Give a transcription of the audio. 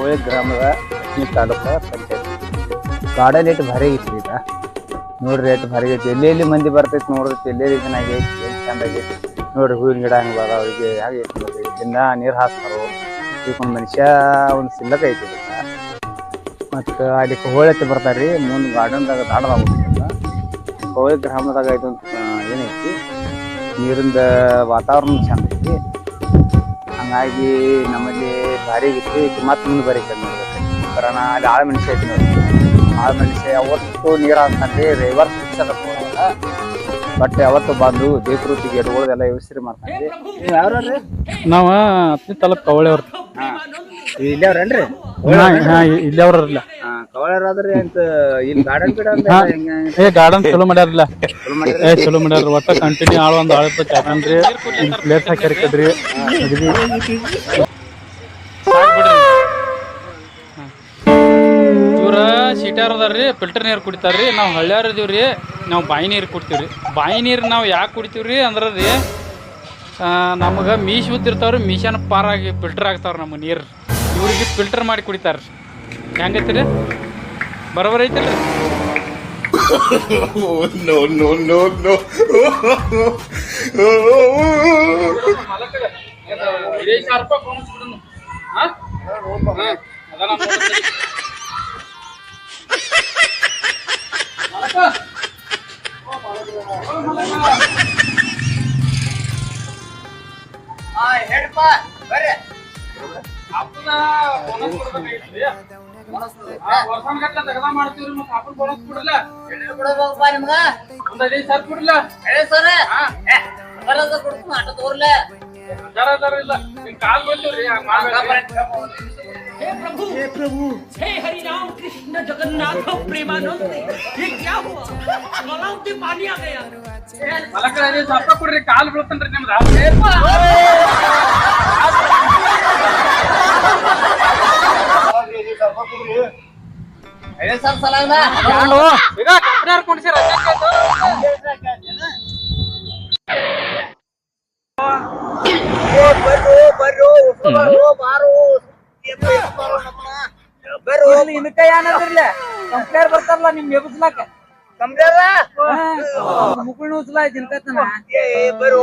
ಕವಳಿ ಗ್ರಾಮದ ಲಕ್ಷ್ಮೀ ತಾಲೂಕ panchayat garden rate ಭಾರಿ ಐತಿ ಈಗ ನೋಡ್ರಿ ರೇಟ್ ಭಾರಿ ಐತಿ ಎಲ್ಲೆಲ್ಲಿ ಮಂದಿ ಬರ್ತೈತಿ ನೋಡ್ರಿ ಎಲ್ಲೆಲ್ಲಿ ಚೆನ್ನಾಗೈತಿ ಏನು ಚಂದ ಆಗೈತಿ ನೋಡ್ರಿ ಹೂವಿನ ಗಿಡ ಹಂಗೆ ಬರ ಅವ್ರಿಗೆ ಹೇಗೈತಿ ನೋಡ್ರಿ ದಿನ ನೀರು ಹಾಕ್ತಾರೋ ಈಗ ಒಂದು ಮನುಷ್ಯ ಒಂದು ಸಿಲ್ಲಕ ಐತಿ ಮತ್ತು ಅಲ್ಲಿ ಕವಳಿ ಬರ್ತಾರ್ರಿ ಮುಂದೆ ಗಾರ್ಡನ್ದಾಗ ದಾಡದಾಗೋದಿಲ್ಲ ಕವಳಿ ಗ್ರಾಮದಾಗ ಇದೊಂದು ಏನೈತಿ ನೀರಿಂದ ವಾತಾವರಣ ಚಂದ ಐತಿ ಹಂಗಾಗಿ ನಮ್ಮಲ್ಲಿ ಭಾರಿ ಐತಿ ಮತ್ತೆ ಮುಂದೆ ಬರೀತದೆ ನೋಡ್ಬೇಕು ಬರೋಣ ಅಲ್ಲಿ ಆಳು ಮನುಷ್ಯ ಐತಿ ನೋಡಿ ಆಳು ಮನುಷ್ಯ ಯಾವತ್ತು ನೀರು ಹಾಕ್ತಾನೆ ರಿವರ್ಸ್ ಫಿಕ್ಸದ ಬಟ್ ಯಾವತ್ತು ಬಂದು ದೇಕೃತಿಗೆ ಎಡ್ಗಳದೆಲ್ಲ ವ್ಯವಸ್ಥೆ ಮಾಡ್ತಾನೆ ನೀವು ಯಾವ್ರಿ ನಾವ ಹತ್ತನೇ ತಾಲೂಕು ಕವಳಿಯವ್ರ ಇಲ್ಲೇ ಅವ್ರೇನ್ರಿ ಇಲ್ಲಿ ಅವ್ರಲ್ಲ ಕವಳರಾದ್ರಿ ಅಂತ ಇಲ್ಲಿ ಗಾರ್ಡನ್ ಗಿಡ ಅಂತ ಗಾರ್ಡನ್ ಚಲೋ ಮಾಡ್ಯಾರಲ್ಲ ಚಲೋ ಮಾಡ್ಯಾರ ಒಟ್ಟ ಕಂಟಿನ್ಯೂ ಆಳ ಒಂದ್ ಆಳ ಚಾಕನ್ರಿ ಪ್ಲೇಸ್ ಹಾಕಿರ್ಕದ್ರಿ ಇವ್ರ ಸಿಟ್ಯಾರ ಅದಾರ್ರಿ ಫಿಲ್ಟರ್ ನೀರು ಕುಡಿತಾರ್ರಿ ನಾವು ಹಳ್ಳ್ಯಾರ ಇದೀವ್ರಿ ನಾವು ಬಾಯಿ ನೀರು ಕುಡ್ತೀವ್ರಿ ಬಾಯಿ ನೀರು ನಾವು ಯಾಕೆ ಕುಡಿತೀವ್ರಿ ಅಂದ್ರೆ ರೀ ನಮಗೆ ಮೀಶ್ ಉದ್ದಿರ್ತಾವ್ರಿ ಮೀಶನ ಪಾರಾಗಿ ಫಿಲ್ಟರ್ ಆಗ್ತಾವ್ರಿ ನಮ್ಮ ನೀರು ಇವ್ರಿಗೆ ಫಿಲ್ಟರ್ ಮಾಡಿ ಕುಡಿತಾರ್ರಿ ಹೆಂಗೈತ್ರಿ ಬರೋಬರ್ ಐತಿಲ್ರಿ ಮಾಡ್ತೀವ್ರಿ ಮತ್ತೆ ಹಾಕೊಂಡು ಬೋನಸ್ ಕೊಡಲ್ಲ ಒಂದ್ 5 ಸಾವಿರ ಕೊಡಲ್ಲ ಇಲ್ಲ ನಿಮ್ ಕಾಲ್ ಬಂದಿವ್ರಿ हे प्रभु हे हरि राम कृष्ण जगन्नाथ प्रेमानंद ये क्या हुआ गलाव से पानी आ गया ಮಲಕ 5 ಸಾವಿರ ಕೊಡ್ರಿ ಕಾಲ್ ಬೀಳ್ತನ್ರಿ ನಿಮ್ದು ಇದಕ್ಕ ಏನಂದ್ರಲ್ಲ ಕಂಪ್ಲೇರ್ ಬರ್ತಾರಲ್ಲ ನಿಮ್ ಎಬ್ಸ್ಲಾಕ ಮುಗುಳ್ ಉಸ್ಲಾ ತಿನ್ಕತ್ತನ ಬರೋ